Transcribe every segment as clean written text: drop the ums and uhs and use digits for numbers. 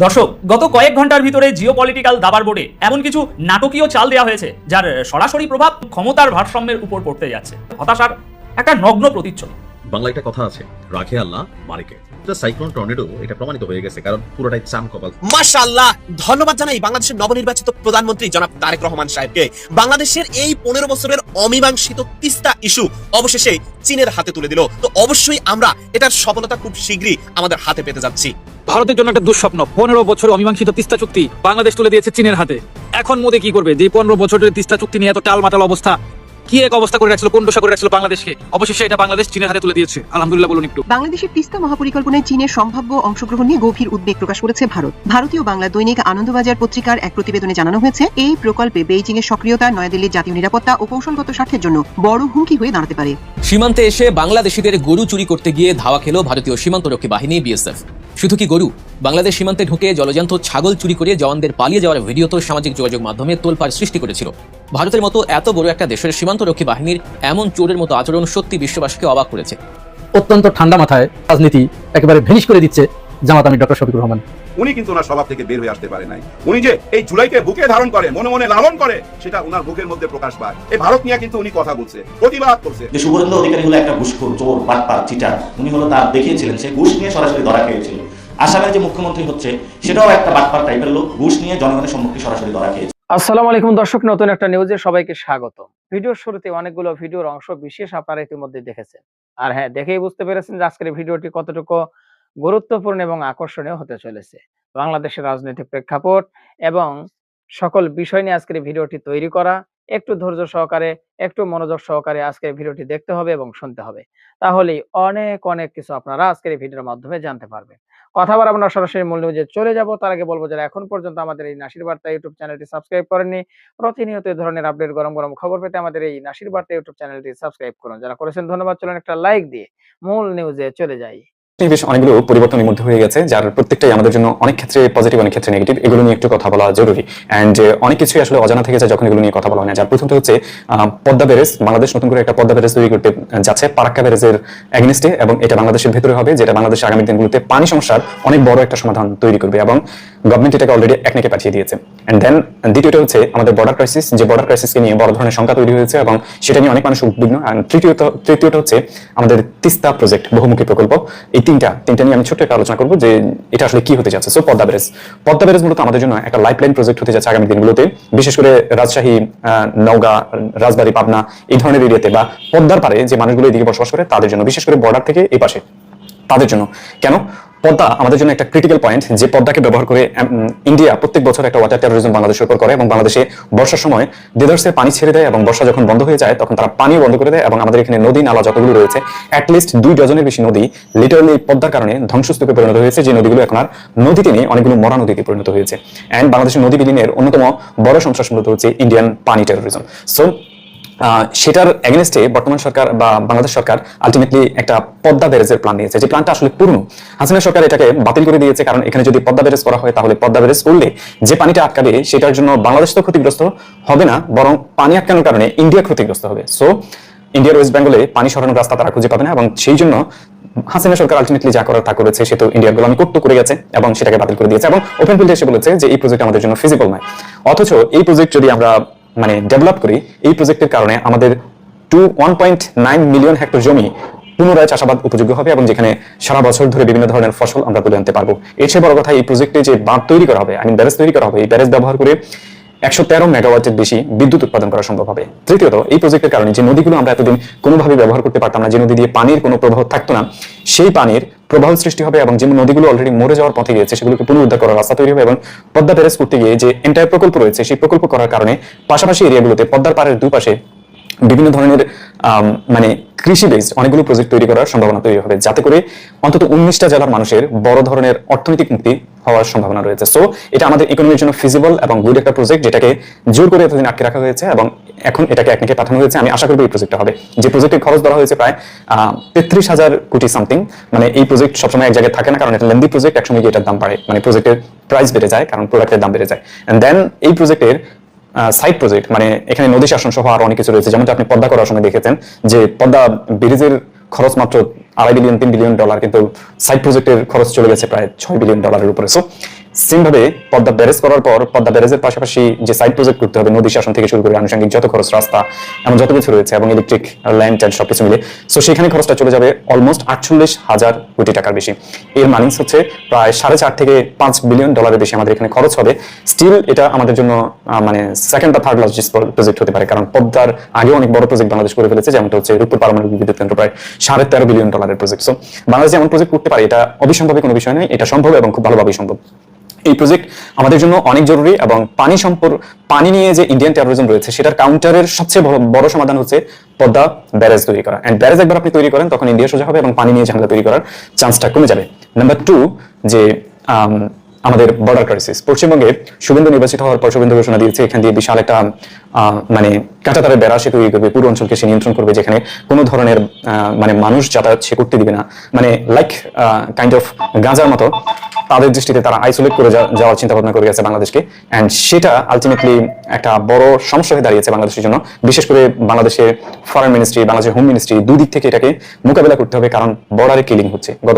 দর্শক, গত কয়েক ঘন্টার ভিতরে জিওপলিটিক্যাল দাবার বোর্ডে এমন কিছু নাটকীয় চাল দেওয়া হয়েছে যার সরাসরি প্রভাব ক্ষমতার ভারসাম্যের উপর পড়তে যাচ্ছে। হতাশার একটা নগ্ন প্রতিচ্ছবি। বাংলা একটা কথা আছে, রাখে আল্লাহ মারেকে। সাইক্লোন টর্নেডো এটা প্রমাণিত হয়ে গেছে, কারণ পুরোটাই চাম কপাল। মাশাআল্লাহ, ধন্যবাদ জানাই বাংলাদেশের নবনির্বাচিত প্রধানমন্ত্রী জনাব তারেক রহমান সাহেবকে। বাংলাদেশের এই 15 বছরের অমীমাংসিত তিস্তা ইস্যু অবশেষে চীনের হাতে তুলে দিল। তো অবশ্যই আমরা এটার সফলতা খুব শীঘ্রই আমাদের হাতে পেতে যাচ্ছি। ভারতের জন্য একটা দুঃস্বপ্ন, 15 বছর অমীমাংসিত তিস্তা চুক্তি বাংলাদেশ তুলে দিয়েছে চীনের হাতে। এখন মোদি কি করবে? যে 15 বছরের তিস্তা চুক্তি নিয়ে এত টালমাটাল অবস্থা, কি এক অবস্থা করে রাখছিল, কোন দশা করে রাখছিল বাংলাদেশকে, অবশেষে এটা বাংলাদেশ চীনের হাতে তুলে দিয়েছে। আলহামদুলিল্লাহ বলুন একটু। বাংলাদেশের তিস্তা মহাপরিকল্পনায় চীনের সম্ভাব্য অংশগ্রহণ নিয়ে গভীর উদ্বেগ প্রকাশ করেছে ভারত। ভারতীয় বাংলা দৈনিক আনন্দবাজার পত্রিকার এক প্রতিবেদনে জানানো হয়েছে, এই প্রকল্পে বেইজিং এর সক্রিয়তা নয়াদিল্লির জাতীয় নিরাপত্তা ও কৌশলগত স্বার্থের জন্য বড় হুমকি হয়ে দাঁড়াতে পারে। সীমান্তে এসে বাংলাদেশিদের গরু চুরি করতে গিয়ে ধাওয়া খেল ভারতীয় সীমান্তরক্ষী বাহিনী বিএসএফ। শুধু কি গরু, বাংলাদেশ সীমান্তে ঢুকে জলজান্ত ছাগল চুরি করে জওয়ানদের পালিয়ে যাওয়ার ভিডিও তো সামাজিক যোগাযোগ মাধ্যমে তোলপাড় সৃষ্টি করেছিল। ভারতের মতো এত বড় একটা দেশের সীমান্তরক্ষী বাহিনীর এমন চোরের মতো আচরণ সত্যি বিশ্ববাসীকে অবাক করেছে। অত্যন্ত ঠান্ডা মাথায় রাজনীতি একেবারে ভেনিশ করে দিচ্ছে জামাত আমির ডক্টর শফিকুর রহমান। উনি কিন্তু ওনার স্বভাব থেকে বের হয়ে আসতে পারে নাই। উনি যে এই জুলাইকে বুকে ধারণ করে, মনে মনে লালন করে, সেটা ওনার বুকের মধ্যে প্রকাশ পায়। এই ভারত নিয়ে কিন্তু উনি কথা বলছে, প্রতিবাদ করছে। যে শুভেন্দু অধিকারী হলো একটা ঘুষখোর, চোর, বাটপার, চিটার। উনি হলো তার দেখিয়েছিলেন, সে ঘুষ নিয়ে সরাসরি ধরা খেয়েছিল। আসামের যে মুখ্যমন্ত্রী হচ্ছে সেটাও একটা বাটপার টাইপের লোক, ঘুষ নিয়ে জনগণের সম্মুখে সরাসরি ধরা খেয়েছে। আসসালামু আলাইকুম দর্শক, নতুন একটা নিউজে সবাইকে স্বাগত। ভিডিওর শুরুতে অনেকগুলো ভিডিওর অংশ বিশেষ আপনারা ইতিমধ্যে দেখেছেন, আর হ্যাঁ, দেখেই বুঝতে পেরেছেন যে আজকের ভিডিওটি কতটুকু গুরুত্বপূর্ণ এবং আকর্ষণীয় হতে চলেছে। বাংলাদেশের রাজনৈতিক প্রেক্ষাপট এবং সকল বিষয় নিয়ে আজকের ভিডিওটি তৈরি করা। একটু ধৈর্য সহকারে, একটু মনোযোগ সহকারে আজকের ভিডিওটি দেখতে হবে এবং শুনতে হবে, তাহলেই অনেক অনেক কিছু আপনারা আজকের এই ভিডিওর মাধ্যমে জানতে পারবেন। কথা বলা আমরা সরাসরি মূল নিউজে চলে যাব। তার আগে বলবো, যারা এখন পর্যন্ত আমাদের এই নাসির বার্তা ইউটিউব চ্যানেলটি সাবস্ক্রাইব করেননি, প্রতিনিয়ত এই ধরনের আপডেট, গরম গরম খবর পেতে আমাদের এই নাসির বার্তা ইউটিউব চ্যানেলটি সাবস্ক্রাইব করুন। যারা করেছেন ধন্যবাদ। চলুন একটা লাইক দিয়ে মূল নিউজে চলে যাই। বেশ অনেকগুলো পরিবর্তনের মধ্যে হয়ে গেছে, যার প্রত্যেকটাই আমাদের জন্য অনেক ক্ষেত্রে পজিটিভ, অনেক ক্ষেত্রে নেগেটিভ। এগুলো নিয়ে একটু কথা বলা জরুরি। অ্যান্ড অনেক কিছুই আসলে অজানা থেকে যায় যখন এগুলো নিয়ে কথা বলা হয় না। যার প্রথমটা হচ্ছে পদ্মা ব্যারেজ। বাংলাদেশ নতুন করে একটা পদ্মা ব্যারেজ তৈরি করতে যাচ্ছে ফারাক্কা ব্যারেজের এগেইনস্টে, এবং এটা বাংলাদেশের ভেতরে হবে, যেটা বাংলাদেশের আগামী দিনগুলোতে পানি সমস্যার অনেক বড় একটা সমাধান তৈরি করবে, এবং গভর্নমেন্ট এটাকে অলরেডি একনেকে পাঠিয়ে দিয়েছে। অ্যান্ড দেন দ্বিতীয়টা হচ্ছে আমাদের বর্ডার ক্রাইসিস, যে বর্ডার ক্রাইসিসকে নিয়ে বড় ধরনের শঙ্কা তৈরি হয়েছে এবং সেটা নিয়ে অনেক মানুষ উদ্বিগ্ন। অ্যান্ড তৃতীয়টা হচ্ছে আমাদের তিস্তা প্রজেক্ট, বহুমুখী প্রকল্প। এই তিনটা নিয়ে আমি ছোট্ট একটা আলোচনা করবো যে এটা আসলে কি হতে যাচ্ছে। সো পদ্মা ব্যারেজ মূলত আমাদের জন্য একটা লাইফলাইন প্রজেক্ট হতে যাচ্ছে আগামী দিনগুলোতে, বিশেষ করে রাজশাহী, নওগাঁ, রাজবাড়ী, পাবনা এই ধরনের এরিয়াতে বা পদ্মার পারে যে মানুষগুলো এদিকে বসবাস করে তাদের জন্য, বিশেষ করে বর্ডার থেকে এই পাশে তাদের জন্য। কেন? পদ্মা আমাদের জন্য একটা ক্রিটিক্যাল পয়েন্ট, যে পদ্মাকে ব্যবহার করে ইন্ডিয়া প্রত্যেক বছর একটা ওয়াটার টেরোরিজম বাংলাদেশের উপর করে, এবং বাংলাদেশে বর্ষার সময় দেদার্সে পানি ছেড়ে দেয়, এবং বর্ষা যখন বন্ধ হয়ে যায় তখন তারা পানিও বন্ধ করে দেয়, এবং আমাদের এখানে নদী নালা যতগুলো রয়েছে অ্যাটলিস্ট 2 ডজনের বেশি নদী লিটারালি পদ্মার কারণে ধ্বংসস্তূপে পরিণত হয়েছে, যে নদীগুলো এখন আর নদীতে নেই, অনেকগুলো মরা নদীতে পরিণত হয়েছে। অ্যান্ড বাংলাদেশের নদী বিলীনের অন্যতম বড় সন্ত্রাস মূলত হচ্ছে ইন্ডিয়ান পানি টেরোরিজম। সো সেটার এগেইনস্টে বর্তমান সরকার বা বাংলাদেশ সরকার আলটিমেটলি একটা পদ্মা ব্যারেজের প্ল্যান নিয়েছে, যে প্ল্যানটা আসলে পুরনো। হাসিনা সরকার এটাকে বাতিল করে দিয়েছে, কারণ এখানে যদি পদ্মা ব্যারেজ করা হয় তাহলে পদ্মা ব্যারেজ করলে যে পানিটা আটকাবে সেটার জন্য বাংলাদেশ তো ক্ষতিগ্রস্ত হবে না, বরং পানি আটকানোর কারণে ইন্ডিয়া ক্ষতিগ্রস্ত হবে। সো ইন্ডিয়ার ওয়েস্ট বেঙ্গলে পানি সরানোর রাস্তা তারা খুঁজে পাবে না, এবং সেই জন্য হাসিনা সরকার আলটিমেটলি যা করার তা করেছে, সে তো ইন্ডিয়ার গোলামি করতে করে গেছে এবং সেটাকে বাতিল করে দিয়েছে, এবং ওপেন ফিল্ডে এসে বলেছে যে এই প্রজেক্ট আমাদের জন্য ফিজিবল নয়। অথচ এই প্রজেক্ট যদি আমরা ডেভেলপ করি, এই প্রজেক্টের কারণে আমাদের 1.9 মিলিয়ন হেক্টর জমি পুনরায় চাষাবাদ উপযোগ্য হবে, এবং যেখানে সারা বছর ধরে বিভিন্ন ধরনের ফসল আমরা তুলে আনতে পারবো। এর চেয়ে বড় কথা, এই প্রজেক্টে যে বাঁধ তৈরি করা হবে, ব্যারেজ তৈরি করা হবে, এই ব্যারেজ ব্যবহার করে 113 মেগাওয়াটের বেশি বিদ্যুৎ উৎপাদন করা সম্ভব হবে। তৃতীয়ত, এই প্রজেক্টের কারণে যে নদীগুলো আমরা এতদিন কোনোভাবে ব্যবহার করতে পারতাম না, যে নদী দিয়ে পানির কোনো প্রবাহ থাকতো না, সেই পানির প্রবাহ সৃষ্টি হবে, এবং যে নদীগুলো অলরেডি মরে যাওয়ার পথে গিয়েছে সেগুলোকে পুনরুদ্ধার করার রাস্তা তৈরি হবে। এবং পদ্মা ব্যারেজ করতে গিয়ে যে এন্টায়ার প্রকল্প রয়েছে, সেই প্রকল্প করার কারণে পাশাপাশি এরিয়াগুলোতে পদ্মার পাড়ের দুপাশে বিভিন্ন ধরনের কৃষি বেসড অনেকগুলো প্রজেক্ট তৈরি করার সম্ভাবনা তৈরি হবে, যাতে করে অন্তত 19টা জেলার মানুষের বড় ধরনের অর্থনৈতিক মুক্তি হওয়ার সম্ভাবনা রয়েছে। সো এটা আমাদের ইকোনমির জন্য ফিজিবল এবং গুড একটা প্রজেক্ট, যেটাকে জোর করে এতদিন আটকে রাখা হয়েছে, এবং এখন এটাকে একদিকে পাঠানো হয়েছে। আমি আশা করব এই প্রজেক্টটা হবে, যে প্রজেক্টের খরচ ধরা হয়েছে প্রায় 33,000 কোটি সামথিং। এই প্রজেক্ট সবসময় এক জায়গায় থাকে না, কারণ এটা লেন্দি প্রজেক্ট, একসময় গিয়ে এটার দাম বাড়ে, প্রজেক্টের প্রাইস বেড়ে যায়, কারণ প্রোডাক্টের দাম বেড়ে যায়। এন্ড দেন এই প্রজেক্টের সাইড প্রজেক্ট, এখানে নদী শাসন সহ আরো অনেক কিছু রয়েছে, যেমনটা আপনি পদ্মা করার সময় দেখেছেন যে পদ্মা ব্রিজের খরচ মাত্র $2.5 বিলিয়ন, $3 বিলিয়ন, কিন্তু সাইড প্রজেক্টের খরচ চলে গেছে প্রায় $6 বিলিয়ন উপরে। সো সেম ভাবে পদ্মা ব্যারেজ করার পর পদ্মা ব্যারেজের পাশাপাশি যে সাইড প্রজেক্ট করতে হবে, নদী শাসন থেকে শুরু করে আনুষঙ্গিক যত খরচ, রাস্তা এমন যত কিছু রয়েছে এবং ইলেকট্রিক ল্যান্ড ট্যান্ড সবকিছু মিলে, সো সেখানে খরচটা চলে যাবে অলমোস্ট 48,000 কোটি টাকার বেশি। এর মাইনিংস হচ্ছে প্রায় 4.5 থেকে 5 বিলিয়ন ডলারের বেশি আমাদের এখানে খরচ হবে। স্টিল এটা আমাদের জন্য মানে সেকেন্ড বা থার্ড লার্জেস্ট প্রজেক্ট হতে পারে, কারণ পদ্মার আগে অনেক বড় প্রজেক্ট বাংলাদেশ করে ফেলেছে, যেমনটা হচ্ছে রূপপুর পারমাণবিক বিদ্যুৎ কেন্দ্র, প্রায় 13.5 বিলিয়ন ডলারের প্রজেক্ট। সো বাংলাদেশ এমন প্রজেক্ট করতে পারে, এটা অবিসম্ভবের কোনো বিষয় নয়, এটা সম্ভব এবং খুব ভালোভাবেই সম্ভব। এই প্রজেক্ট আমাদের জন্য অনেক জরুরি এবং পানি নিয়ে যে ইন্ডিয়ান টেরোরিজম রয়েছে সেটার কাউন্টারের সবচেয়ে বড় সমাধান হচ্ছে পদ্মা ব্যারেজ তৈরি করা। এন্ড ব্যারেজ একবার আপনি তৈরি করেন তখন ইন্ডিয়া সোজা হবে এবং পানি নিয়ে ঝামেলা তৈরি করার চান্সটা কমে যাবে। নাম্বার 2, যে আমাদের বর্ডার ক্রাইসিস। পশ্চিমবঙ্গে শুভেন্দু নির্বাচিত হওয়ার পর শুভেন্দু ঘোষণা দিয়েছে এখান দিয়ে বিশাল একটা মানে কাঁটাতারের বেড়া সে তৈরি করবে, পুরো অঞ্চলকে সে নিয়ন্ত্রণ করবে, যেখানে কোনো ধরনের মানে মানুষ যাতায়াত সে করতে দিবে না, মানে লাইক কাইন্ড অফ গাঁজার মতো তাদের দৃষ্টিতে তারা আইসোলেট করে যাওয়ার চিন্তা ভাবনা করে গেছে বাংলাদেশকে। অ্যান্ড সেটা আলটিমেটলি একটা বড় সমস্যা হয়ে দাঁড়িয়েছে বাংলাদেশের জন্য, বিশেষ করে বাংলাদেশের ফরেন মিনিস্ট্রি, বাংলাদেশের হোম মিনিস্ট্রি, দুই দিক থেকে এটাকে মোকাবেলা করতে হবে, কারণ বর্ডারে কিলিং হচ্ছে। গত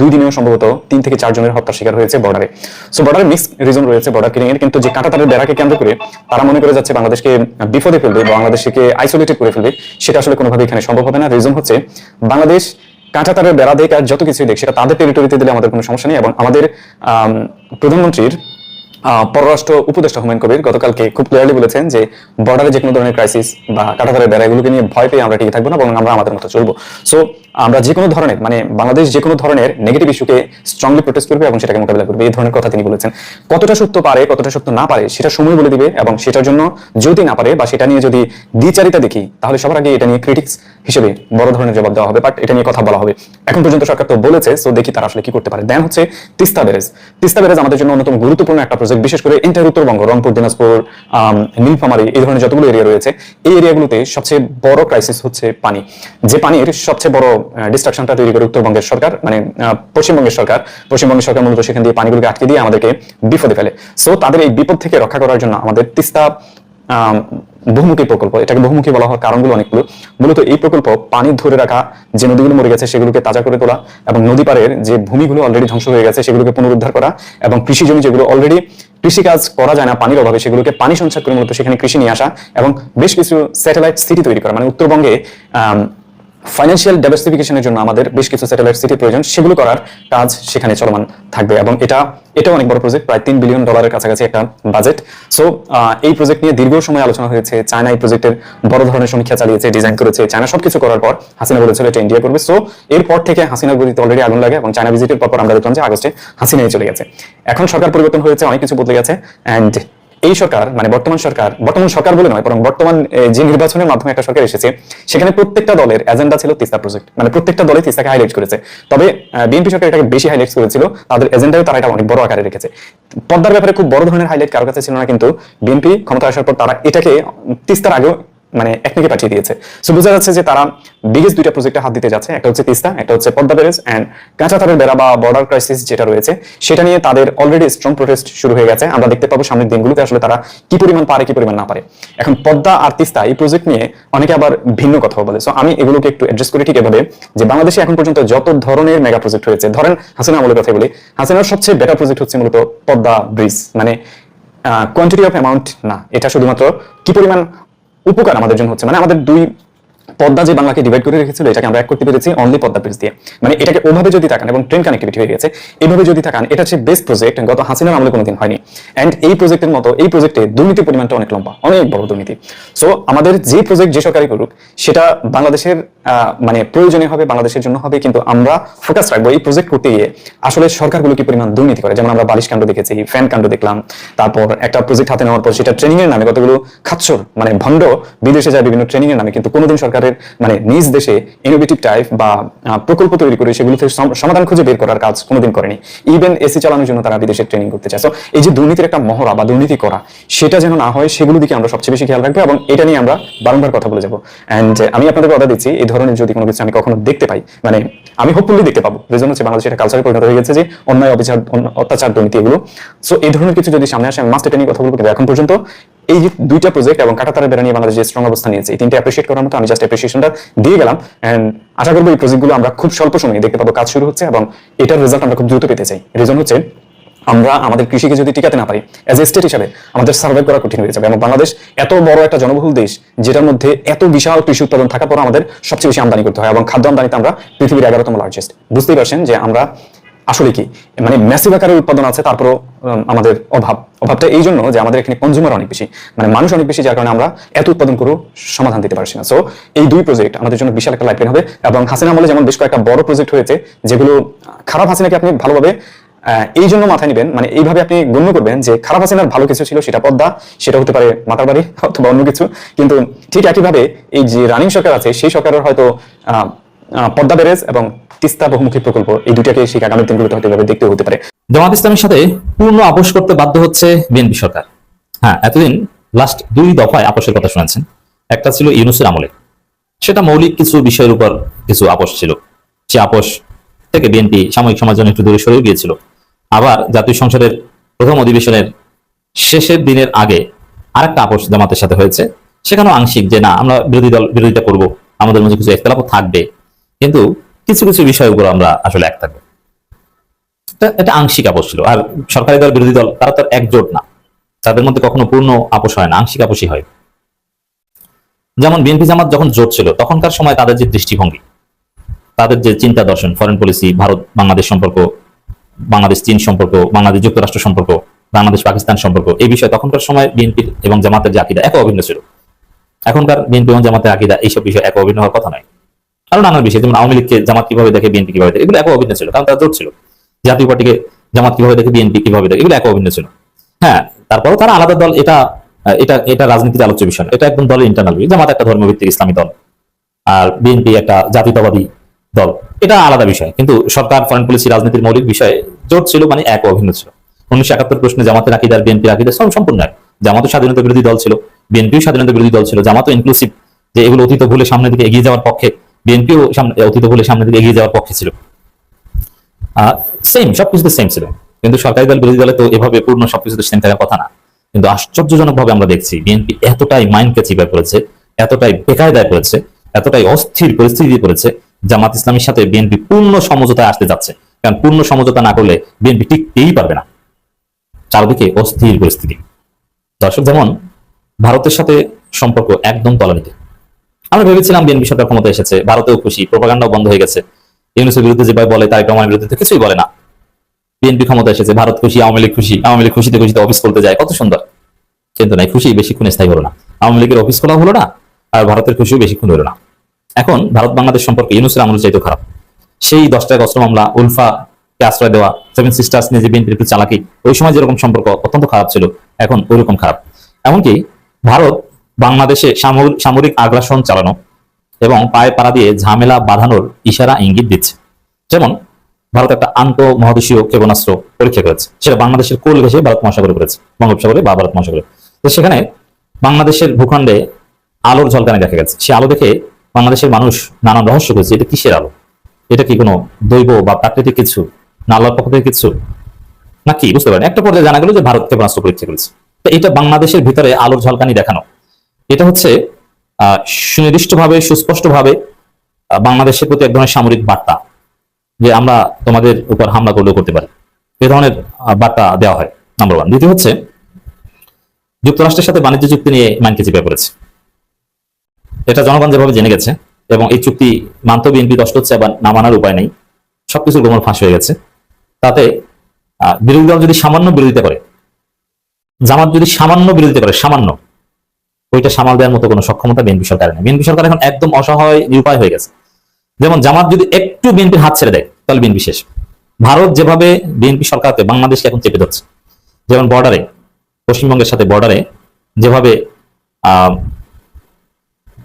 2 দিনেও সম্ভবত 3 থেকে 4 জনের হত্যার শিকার হয়েছে বর্ডারে। সো বর্ডারে মিক্স রিজন রয়েছে বর্ডার কিলিং এর, কিন্তু যে কাঁটাতারের বেড়াকে কেন্দ্র করে তারা মনে করে যাচ্ছে বাংলাদেশকে বিপদে ফেলবে, বাংলাদেশকে আইসোলেটেড করে ফেলবে, সেটা আসলে কোনোভাবে এখানে সম্ভব হবে না। রিজন হচ্ছে বাংলাদেশ কাঁটাতারের বেড়া দেখ আর যত কিছু দেখ সেটা তাদের টেরিটরিতে দিলে আমাদের কোনো সমস্যা নেই। এবং আমাদের প্রধানমন্ত্রীর পররাষ্ট্র উপদেষ্টা হুমায়ুন কবির গতকালকে খুব ক্লিয়ারলি বলেছেন যে বর্ডারে যে কোনো ধরনের ক্রাইসিস বা কাঁটাতারের বেড়া এগুলোকে নিয়ে ভয় পেয়ে আমরা টিকে থাকবো না, বরং আমরা আমাদের মতো চলবো। সো আমরা যে কোনো ধরনের মানে বাংলাদেশ যে কোনো ধরনের নেগেটিভ ইস্যুকে স্ট্রংলি প্রোটেস্ট করবে এবং সেটাকে মোকাবিলা করবে, এই ধরনের কথা তিনি বলেছেন। কতটা সত্য পারে কতটা সত্য না পারে সেটা সময় বলে দিবে, এবং সেটার জন্য যদি না পারে বা সেটা নিয়ে যদি দ্বিচারিতা দেখি তাহলে সবার আগে এটা নিয়ে ক্রিটিক্স হিসেবে বড় ধরনের জবাব দেওয়া হবে, বাট এটা নিয়ে কথা বলা হবে। এখন পর্যন্ত সরকার তো বলেছে, সো দেখি তারা আসলে কি করতে পারে। দেন হচ্ছে তিস্তা ব্যারেজ। তিস্তা ব্যারেজ আমাদের জন্য অন্যতম গুরুত্বপূর্ণ একটা প্রজেক্ট, বিশেষ করে এন্টার উত্তরবঙ্গ, রংপুর, দিনাজপুর, নীলফামারী, এই ধরনের যতগুলো এরিয়া রয়েছে এই এরিয়াগুলোতে সবচেয়ে বড় ক্রাইসিস হচ্ছে পানি। যে পানির সবচেয়ে বড় ডিস্ট্রাকশনটা তৈরি করে উত্তরবঙ্গের সরকার, মানে পশ্চিমবঙ্গের সরকার মূলত সেখান দিয়ে পানিগুলোকে আটকে দিয়ে আমাদেরকে বিপদে ফেলে। সো তাদের এই বিপদ থেকে রক্ষা করার জন্য আমাদের তিস্তা বহুমুখী প্রকল্প, এটাকে বহুমুখী বলা হওয়ার কারণগুলো অনেকগুলো। মূলত এই প্রকল্প পানি ধরে রাখা, যে নদীগুলো মরে গেছে সেগুলোকে তাজা করে তোলা, এবং নদী পাড়ের যে ভূমিগুলো অলরেডি ধ্বংস হয়ে গেছে সেগুলোকে পুনরুদ্ধার করা, এবং কৃষি জমি যেগুলো অলরেডি কৃষিকাজ করা যায় না পানির অভাবে সেগুলোকে পানি সঞ্চার করে মূলত সেখানে কৃষি নিয়ে আসা, এবং বেশ কিছু স্যাটেলাইট সিটি তৈরি করা। মানে উত্তরবঙ্গে ফাইন্যান্সিয়াল ডাইভার্সিফিকেশনের জন্য আমাদের বেশ কিছু স্যাটেলাইট সিটি প্রয়োজন, সেগুলো করার কাজ সেখানে চলমান থাকবে। এবং এটা অনেক বড় প্রজেক্ট, প্রায় $3 বিলিয়ন কাছাকাছি একটা বাজেট। সো এই প্রজেক্ট নিয়ে দীর্ঘ সময় আলোচনা হয়েছে। চায়না এই প্রজেক্টের বড় ধরনের সমীক্ষা চালিয়েছে, ডিজাইন করেছে। চায়না সবকিছু করার পর হাসিনা বলেছিল এটা ইন্ডিয়া করবে। সো এরপর থেকে হাসিনার গতিতে অলরেডি আগুন লাগে, এবং চায়না ভিজিটের পর আমরা দেখলাম যে আগস্টে হাসিনাই চলে গেছে। এখন সরকার পরিবর্তন হয়েছে, অনেক কিছু বদলে গেছে। অ্যান্ড এই সরকার মানে বর্তমান সরকার বলে নয়, বরং বর্তমান যে নির্বাচনের মাধ্যমে একটা সরকার এসেছে সেখানে প্রত্যেকটা দলের এজেন্ডা ছিল তিস্তা প্রজেক্ট, মানে প্রত্যেকটা দলে তিস্তাকে হাইলাইট করেছে। তবে বিএনপি সরকার এটাকে বেশি হাইলাইট করেছিল, তাদের এজেন্ডায় তারা এটা অনেক বড় আকারে রেখেছে। পদ্মার ব্যাপারে খুব বড় ধরনের হাইলাইট কারোর কাছে ছিল না, কিন্তু বিএনপি ক্ষমতা আসার পর তারা এটাকে তিস্তার আগেও মানে একদিকে পাঠিয়ে দিয়েছে। সো বোঝা যাচ্ছে যে তারা বিগেস্ট 2টা প্রজেক্টে হাত দিতে যাচ্ছে, একটা হচ্ছে তিস্তা, একটা হচ্ছে পদ্মা ব্যারেজ। এন্ড কাঁচাতারের বেড়া বা বর্ডার ক্রাইসিস যেটা রয়েছে সেটা নিয়ে তাদের অলরেডি স্ট্রং প্রোটেস্ট শুরু হয়ে গেছে। আমরা দেখতে পাবো সামনের দিনগুলোতে আসলে তারা কি পরিমাণ পারে কি পরিমাণ না পারে। এখন পদ্মা আর তিস্তা এই প্রজেক্ট নিয়ে অনেকে আবার ভিন্ন কথা বলে। সো আমি এগুলোকে একটু অ্যাড্রেস করি ঠিক এভাবে যে বাংলাদেশে এখন পর্যন্ত যত ধরনের মেগা প্রজেক্ট হয়েছে, ধরেন হাসিনা আমলের কথা বলি, হাসিনার সবচেয়ে বেটার প্রজেক্ট হচ্ছে মূলত পদ্মা ব্রিজ। মানে কোয়ান্টিটি অফ অ্যামাউন্ট না, এটা শুধুমাত্র কি পরিমাণ উপকার আমাদের জন্য হচ্ছে। মানে আমাদের দুই পদ্মা যে বাংলাকে ডিভাইড করে রেখেছিল এটাকে আমরা এক করতে পেরেছি অনলি পদ্মা ব্রিজ দিয়ে। মানে এটাকে ওভাবে যদি তাকান এবং ট্রেন কানেক্টিভিটি হয়ে গেছে এইভাবে যদি তাকান, এটা হচ্ছে বেস্ট প্রজেক্ট, গত হাসিনার আমলে কোনোদিন হয়নি। এন্ড এই প্রজেক্টের মতো এই প্রজেক্টে দুর্নীতির পরিমাণটা অনেক লম্বা, অনেক বড় দুর্নীতি। সো আমাদের যে প্রজেক্ট যে সরকারি করুক সেটা বাংলাদেশের মানে প্রয়োজনে হবে, বাংলাদেশের জন্য হবে, কিন্তু আমরা ফোকাস রাখবো এই প্রজেক্ট করতে গিয়ে আসলে সরকারগুলো কি পরিমাণ দুর্নীতি করে। যেমন আমরা বালিশ কাণ্ড দেখেছি, ফ্যান কাণ্ড দেখলাম, তারপর একটা প্রজেক্ট হাতে নেওয়ার পর সেটা ট্রেনিং এর নামে কতগুলো খাচ্ছর মানে ভণ্ড বিদেশে যায় বিভিন্ন ট্রেনিং এর নামে, কিন্তু কোনোদিন সরকারের মানে নিজ দেশে ইনোভেটিভ টাইপ বা প্রকল্প তৈরি করে সেগুলো থেকে সমাধান খুঁজে বের করার কাজ কোনোদিন করেনি। ইভেন এসি চালানোর জন্য তারা বিদেশে ট্রেনিং করতে চায়। সো এই যে দুর্নীতির একটা মহড়া বা দুর্নীতি করা সেটা যেন না হয়, সেগুলো দিকে আমরা সবচেয়ে বেশি খেয়াল রাখবো, এবং এটা নিয়ে আমরা বারংবার কথা বলে যাবো। এন্ড আমি আপনাদের কথা দিচ্ছি, এই ধরনের যদি কোনো কিছু আমি কখনো দেখতে পাই, মানে আমি হোপফুলি দেখতে পাবো, রিজন হচ্ছে বাংলাদেশে এটা কালচারে পরিণত হয়ে গেছে যে অন্যায় অত্যাচার দুর্নীতি এগুলো। সো এই ধরনের কিছু যদি সামনে আসে আমি মাস্ট এটা নিয়ে কথা বলবো। কিন্তু এখন পর্যন্ত এই যে 2টা প্রজেক্ট এবং কাঁটাতারের বেড়া নিয়ে বাংলাদেশ যে স্ট্রং অবস্থান নিয়েছে, এই 3টা অ্যাপ্রিশিয়েট করার মতো আমি জাস্ট অ্যাপ্রিশিয়েশনটা দিয়ে গেলাম। এন্ড আশা করবো এই প্রজেক্টগুলো আমরা খুব স্বল্প সময়ে দেখতে পাবো কাজ শুরু হচ্ছে, এবং এটার রেজাল্ট আমরা খুব দ্রুত পেতে চাই। রিজন হচ্ছে আমরা আমাদের কৃষিকে যদি টিকাতে না পারি, অ্যাজ এ স্টেট হিসাবে আমাদের সার্ভাইভ করা কঠিন হয়ে যাবে। এবং বাংলাদেশ এত বড় একটা জনবহুল দেশ, যেটার মধ্যে এত বিশাল কৃষি উৎপাদন থাকার পর আমাদের সবচেয়ে বেশি আমদানি করতে হয়, এবং খাদ্য আমদানিতে আমরা পৃথিবীর 11তম লার্জেস্ট। বুঝতেই পারছেন যে আমরা আসলে কি মানে ম্যাসিভ আকারের উৎপাদন আছে, তারপরও আমাদের অভাবটা এই জন্য যে আমাদের এখানে কনজিউমার অনেক বেশি, মানে মানুষ অনেক বেশি, যার কারণে আমরা এত উৎপাদন করেও সমাধান দিতে পারছি না। সো এই দুই প্রজেক্ট আমাদের জন্য বিশাল একটা লাইফলাইন হবে। এবং হাসিনা আমলে যেমন বেশ কয়েকটা বড় প্রজেক্ট হয়েছে, যেগুলো খারাপ হাসিনাকে আপনি ভালোভাবে এই জন্য মাথায় নেবেন, মানে এইভাবে আপনি গণ্য করবেন যে খারাপ হাসিনার ভালো কিছু ছিল, সেটা পদ্মা, সেটা হতে পারে মাতার বাড়ি অথবা অন্য কিছু। কিন্তু ঠিক একইভাবে এই যে রানিং সরকার আছে, সেই সরকারের হয়তো পদ্মা ব্যারেজ এবং তিস্তা বহুমুখী প্রকল্প, এই দুটাকে সেই আগামী দিনগুলোতে হয়তো এভাবে দেখতে হতে পারে। জামাত ইসলামের সাথে পূর্ণ আপোষ করতে বাধ্য হচ্ছে বিএনপি সরকার। হ্যাঁ, এতদিন লাস্ট 2 দফায় আপোষের কথা শুনেছেন। একটা ছিল ইউনূসের আমলে, সেটা মৌলিক কিছু বিষয়ের উপর কিছু আপোষ ছিল, সে আপোষ থেকে বিএনপি সাময়িক সময়ের জন্য একটু দূরে সরে গিয়েছিল। আবার জাতীয় সংসদের প্রথম অধিবেশনের শেষের দিনের আগে আরেকটা আপোষ জামাতের সাথে হয়েছে, সেখানেও আংশিক, যে না আমরা বিরোধিতা করব, আমাদের মধ্যে কিছু ইখতিলাফ থাকবে, কিন্তু কিছু কিছু বিষয়ের উপর আমরা আসলে এক থাকবো। এটা আংশিক আপোষ ছিল। আর সরকারি দল বিরোধী দল তারা তো একজোট না, তাদের মধ্যে কখনো পূর্ণ আপোষ হয় না, আংশিক আপোষই হয়। যেমন বিএনপি জামাত যখন জোট ছিল, তখনকার সময় তাদের যে দৃষ্টিভঙ্গি, তাদের যে চিন্তা দর্শন, ফরেন পলিসি, ভারত বাংলাদেশ সম্পর্ক, বাংলাদেশ চীন সম্পর্ক, বাংলাদেশ যুক্তরাষ্ট্র সম্পর্ক, বাংলাদেশ পাকিস্তান সম্পর্ক, এই বিষয়ে তখনকার সময় বিএনপি এবং জামাতের যে আকীদা এক অভিন্ন ছিল। এখনকার বিএনপি এবং জামাতের আকীদা এইসব বিষয়ে এক অভিন্ন হওয়ার কথা নয়। আরো নানান বিষয়, যেমন আওয়ামী লীগকে জামাত কিভাবে দেখে, বিএনপি কিভাবে দেখে, এগুলো এক অভিন্ন ছিল, কারণ তারা জোট ছিল। জাতীয় পার্টিকে জামাত কিভাবে দেখে, বিএনপি কিভাবে দেখে, এগুলো এক অভিন্ন ছিল। হ্যাঁ, তারপরেও তারা আলাদা দল, এটা এটা এটা রাজনীতিতে আলোচ্য বিষয়, এটা একদম দলের ইন্টারনাল। জামাত একটা ধর্মভিত্তিক ইসলামী দল, আর বিএনপি একটা জাতীয়তাবাদী দল, এটা আলাদা বিষয়। কিন্তু সরকার, ফরেন পলিসি, রাজনীতির মৌলিক বিষয়ে জোট ছিল, মানে এক অভিন্ন ছিল। 1971 প্রশ্নে জামাতের আকীদা আর বিএনপির আকীদা সম্পূর্ণ এক। জামাতও স্বাধীনতা বিরোধী দল ছিল, বিএনপিও স্বাধীনতা বিরোধী দল ছিল। জামাতও ইনক্লুসিভ, যে এগুলো অতীত ভুলে সামনের দিকে এগিয়ে যাওয়ার পক্ষে, বিএনপিও অতীত ভুলে সামনের দিকে এগিয়ে যাওয়ার পক্ষে ছিল। সেম, সবকিছুতে সেম ছিল। কিন্তু সরকারি দল বিরোধী দলে তো এভাবে পূর্ণ সবকিছুতে সেম থাকার কথা না। কিন্তু আশ্চর্যজনক ভাবে আমরা দেখছি বিএনপি এতটাই মাইন্ডকে চিপায় পড়েছে, এতটাই বেকায়দায় পড়েছে, এতটাই অস্থির পরিস্থিতি পড়েছে, জামাত ইসলামের সাথে বিএনপি পূর্ণ সমঝোতায় আসতে যাচ্ছে। কারণ পূর্ণ সমঝোতা না করলে বিএনপি টিকতেই পারবে না। চারদিকে অস্থির পরিস্থিতি। দর্শক, যেমন ভারতের সাথে সম্পর্ক একদম তলানিতে। আমরা ভেবেছিলাম বিএনপি সরকার ক্ষমতা এসেছে, ভারতেও খুশি, প্রোপাগান্ডাও বন্ধ হয়ে গেছে। ইউনূসের বিরুদ্ধে যেভাবে বলে, তারেক রহমানের বিরুদ্ধে কিছুই বলে না। বিএনপি ক্ষমতা এসেছে, ভারত খুশি, আওয়ামী লীগ খুশি, আওয়ামী লীগ খুশিতে খুশিতে অফিস খুলতে যায়, কত সুন্দর। কিন্তু নাই, খুশি বেশিক্ষণ স্থায়ী হলো না। আওয়ামী লীগের অফিস খোলা হলো না, আর ভারতের খুশিও বেশিক্ষণ হলো না। এখন ভারত বাংলাদেশ সম্পর্কে ইউনূসের আমল চাইতে খারাপ। সেই 10টা অস্ত্র মামলা, উলফাকে আশ্রয় দেওয়া, 7 সিস্টার্স নিয়ে যে বিএনপির একটু চালাকি, ওই সময় যেরকম সম্পর্ক অত্যন্ত খারাপ ছিল, এখন ওইরকম খারাপ। এমনকি ভারত বাংলাদেশে সামরিক আগ্রাসন চালানো এবং পায়ে পাড়া দিয়ে ঝামেলা বাঁধানোর ইশারা ইঙ্গিত দিচ্ছে। যেমন ভারত একটা আন্তঃমহাদেশীয় ক্ষেপণাস্ত্র পরীক্ষা করেছে, সেটা বাংলাদেশের কোল ঘেঁষে ভারত মহাসাগরে করেছে, বঙ্গোপসাগরে বা ভারত মহাসাগরে। তো সেখানে বাংলাদেশের ভূখণ্ডে আলোর ঝলকানি দেখা গেছে। সে আলো দেখে বাংলাদেশের মানুষ নানান রহস্য করেছে, এটা কিসের আলো, এটা কি কোনো দৈব বা প্রাকৃতিক কিছু, না আল্লাহর পক্ষ থেকে কিছু, না কি বুঝতে পারেন। একটা পর্যায়ে জানা গেল যে ভারত ক্ষেপণাস্ত্র পরীক্ষা করেছে। তো এটা বাংলাদেশের ভিতরে আলোর ঝলকানি দেখানো, এটা হচ্ছে সুনির্দিষ্টভাবে, সুস্পষ্টভাবে বাংলাদেশের প্রতি এক ধরনের সামরিক বার্তা, যে আমরা তোমাদের উপর হামলা করলেও করতে পারি, এ ধরনের বার্তা দেওয়া হয়, নাম্বার 1। দ্বিতীয় হচ্ছে যুক্তরাষ্ট্রের সাথে বাণিজ্য চুক্তি নিয়ে মাইনকে চেপে পড়েছে। এটা জনগণ যেভাবে জেনে গেছে, এবং এই চুক্তি মানতে বিএনপি কষ্ট হচ্ছে, আবার না মানার উপায় নেই, সবকিছুর গোমর ফাঁস হয়ে গেছে। তাতে বিরোধী দল যদি সামান্য বিরোধিতা করে, জামাত যদি সামান্য বিরোধিতা করে, সামান্য, ওইটা সামাল দেওয়ার মতো কোনো সক্ষমতা বিএনপি সরকারের নেই। বিএনপি সরকার এখন একদম অসহায়, নিরুপায় হয়ে গেছে। যেমন জামাত যদি একটু বিএনপির হাত ছেড়ে দেয়, তাহলে বিএনপি শেষ। ভারত যেভাবে বিএনপি সরকারকে, বাংলাদেশকে এখন চেপে ধরছে, যেমন বর্ডারে, পশ্চিমবঙ্গের সাথে বর্ডারে যেভাবে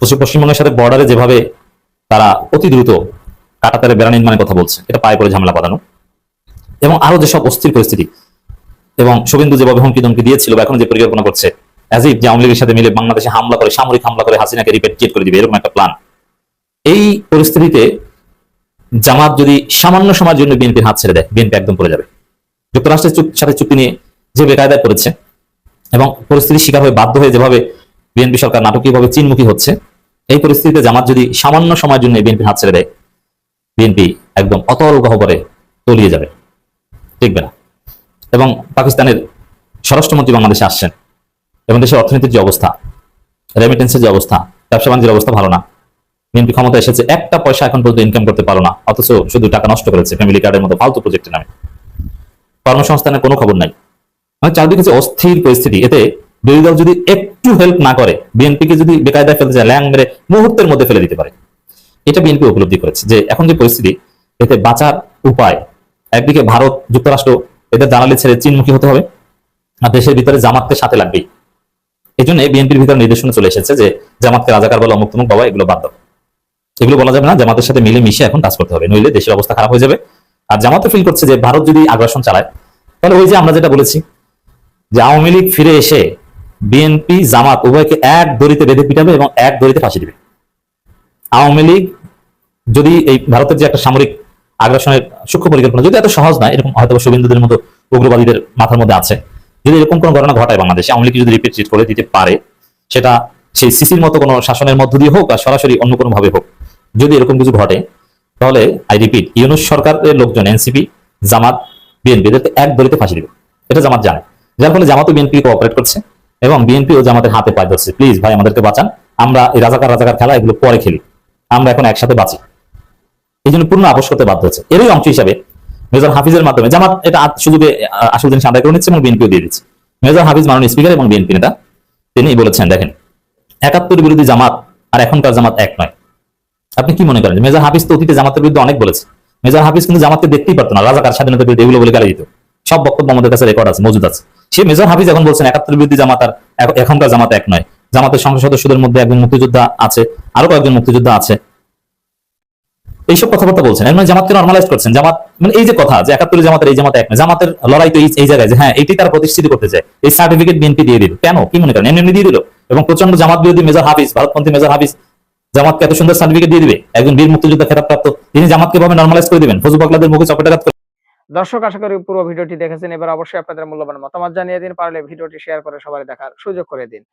পশ্চিমবঙ্গের সাথে বর্ডারে যেভাবে তারা অতি দ্রুত কাটাতারে বেড়া নির্মাণের কথা বলছে, এটা পায়ে পড়ে ঝামেলা বাঁধানো, এবং আরো যেসব অস্থির পরিস্থিতি, এবং শুভেন্দু যেভাবে হুমকি ধমকি দিয়েছিল বা এখন যে পরিকল্পনা করছে, অ্যাজ ইফ যে আওয়ামী লীগের সাথে মিলে বাংলাদেশে হামলা করে, সামরিক হামলা করে হাসিনাকে রিপেট্রিয়েট করে দিবে, এরকম একটা প্ল্যান। এই পরিস্থিতিতে জামাত যদি সামান্য সময়ের জন্য বিএনপির হাত ছেড়ে দেয়, বিএনপি একদম পড়ে যাবে। যুক্তরাষ্ট্রের সাথে চুক্তি নিয়ে যে বেকায়দায় পড়েছে এবং পরিস্থিতির শিকার হয়ে বাধ্য হয়ে যেভাবে বিএনপি সরকার নাটকীয়ভাবে চীনমুখী হচ্ছে, এই পরিস্থিতিতে জামাত যদি সামান্য সময়ের জন্য বিএনপির হাত ছেড়ে দেয়, বিএনপি একদম অতল গহ্বরে তলিয়ে যাবে, টিকবে না। এবং পাকিস্তানের স্বরাষ্ট্রমন্ত্রী বাংলাদেশে আসছেন, এবং দেশের অর্থনীতির যে অবস্থা, রেমিটেন্সের যে অবস্থা, ব্যবসা বাণিজ্যের অবস্থা ভালো না। বিএনপি ক্ষমতা এসেছে, একটা পয়সা এখন পর্যন্ত ইনকাম করতে পারো না, অথচ শুধু টাকা নষ্ট করেছে ফ্যামিলি কার্ডের মতো ফালতু প্রজেক্টের নামে। কর্মসংস্থানের কোনো খবর নাই। মানে চারদিকে যে অস্থির পরিস্থিতি, এতে বিরোধী দল যদি একটু হেল্প না করে, বিএনপিকে যদি বেকায়দায় ফেলতে যায়, ল্যাং মেরে মুহূর্তের মধ্যে ফেলে দিতে পারে। এটা বিএনপি উপলব্ধি করেছে যে এখন যে পরিস্থিতি, এতে বাঁচার উপায় একদিকে ভারত, যুক্তরাষ্ট্র এদের দালালি ছেড়ে চীনমুখী হতে হবে, আর দেশের ভিতরে জামাতকে সাথে লাগবেই। এই জন্য বিএনপির ভিতরে নির্দেশনা চলে এসেছে যে জামাতকে রাজাকার বলা, অমুক তমুক বাবা, এগুলো বাদ দাও, এগুলো বলা যাবে না, জামাতের সাথে মিলে মিশে এখন কাজ করতে হবে, নইলে দেশের অবস্থা খারাপ হয়ে যাবে। আর জামাতও ফিল করছে যে ভারত যদি আগ্রাসন চালায়, তাহলে ওই যে আমরা যেটা বলেছি যে আওয়ামী লীগ ফিরে এসে বিএনপি জামাত উভয়কে এক দড়িতে বেঁধে পিটাবে এবং এক দড়িতে ফাঁসি দিবে। আওয়ামী লীগ যদি এই ভারতের যে একটা সামরিক আগ্রাসনের সূক্ষ্ম পরিকল্পনা, যদি এত সহজ না, এরকম হয়তো শুভেন্দুদের মতো উগ্রবাদীদের মাথার মধ্যে আছে, যদি এরকম কোনো ঘটনা ঘটায় বাংলাদেশে, আওয়ামী লীগ যদি রিপিট করে দিতে পারে, সেটা সেই সিসির মতো কোনো শাসনের মধ্য দিয়ে হোক আর সরাসরি অন্য কোনো ভাবে হোক, যদি এরকম কিছু ঘটে, তাহলে আই রিপিট, ইউনূস সরকারের লোকজন, এনসিপি, জামাত, বিএনপি এদেরকে এক দড়িতে ফাঁসি দিবে। এটা জামাত জানে, যার ফলে জামাতও বিএনপি কোঅপারেট করছে এবং বিএনপি ও জামাতের হাতে পায়ে ধরছে, প্লিজ ভাই আমাদেরকে বাঁচান, আমরা এই রাজাকার রাজাকার খেলা এগুলো পরে খেলি, আমরা এখন একসাথে বাঁচি। এই জন্য পূর্ণ আপোষ করতে বাধ্য হচ্ছে। এরই অংশ হিসাবে মেজর হাফিজের মাধ্যমে জামাত এটা সুযোগে আসল জিনিস আদায় করে নিচ্ছে এবং বিএনপিও দিয়ে দিচ্ছে। মেজর হাফিজ মাননীয় স্পিকার এবং বিএনপি নেতা, তিনি বলেছেন, দেখেন ৭১ বিরোধী জামাত আর এখনকার জামাত এক নয়। আপনি কি মনে করেন? মেজর হাফিজ তো অতীতে জামাতের বিরুদ্ধে অনেক বলেছে। মেজর হাফিজ কিন্তু জামাতকে দেখতেই পারতো না, রাজাকার, স্বাধীনতার বিরুদ্ধে এগুলো বলে গালি দিত। সব বক্তব্য আমাদের কাছে রেকর্ড আছে, মজুদ আছে। সে মেজর হাফিজ এখন বলছেন ৭১ বিরোধী জামাত আর এখনকার জামাত এক নয়। জামাতের সংসদ সদস্যদের মধ্যে একজন মুক্তিযোদ্ধা আছে, আরো কয়েকজন মুক্তিযোদ্ধা আছে, এইসব কথাবার্তা বলছেন। এর মানে জামাতকে নরমালাইজ করছেন। জামাত মানে এই যে কথা যে ৭১ জামাতের এই জামাত এক নয়, জামাতের লড়াই তো এই জায়গায় যে হ্যাঁ এইটাই তারা প্রতিষ্ঠিত করতে চায়। এই সার্টিফিকেট বিএনপি দিয়ে দিল কেন? কি মনে করেন? এমনি দিয়ে দিল? এবং প্রচন্ড জামাত বিরোধী মেজর হাফিজ, ভারতপন্থী মেজর হাফিজ জামাতকে এত সুন্দর সার্টিফিকেট দিয়ে দিবে? একজন বীর মুক্তিযোদ্ধা খেতাবপ্রাপ্ত, তিনি জামাতকে ভাবে নরমালাইজ করে দিবেন? ফজু পাগলাদের মুখে চপেটাঘাত করে। দর্শক, আশা করি পুরো ভিডিওটি দেখেছেন। এবার অবশ্যই আপনাদের মূল্যবান মতামত জানিয়ে দিন, পারলে ভিডিওটি শেয়ার করে সবাই দেখার সুযোগ করে দিন।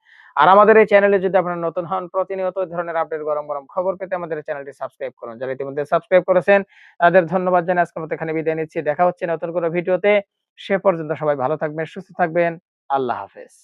আর আমাদের এই চ্যানেলে যদি আপনারা নতুন হন, প্রতিনিয়ত এই ধরনের আপডেট, গরম গরম খবর পেতে আমাদের এই চ্যানেলটি সাবস্ক্রাইব করুন। যারা ইতিমধ্যে সাবস্ক্রাইব করেছেন তাদের ধন্যবাদ জানিয়ে আজকের মতো এখানে বিদায় নিচ্ছি। দেখা হচ্ছে নতুন কোনো ভিডিওতে। সে পর্যন্ত সবাই ভালো থাকবেন, সুস্থ থাকবেন। আল্লাহ হাফেজ।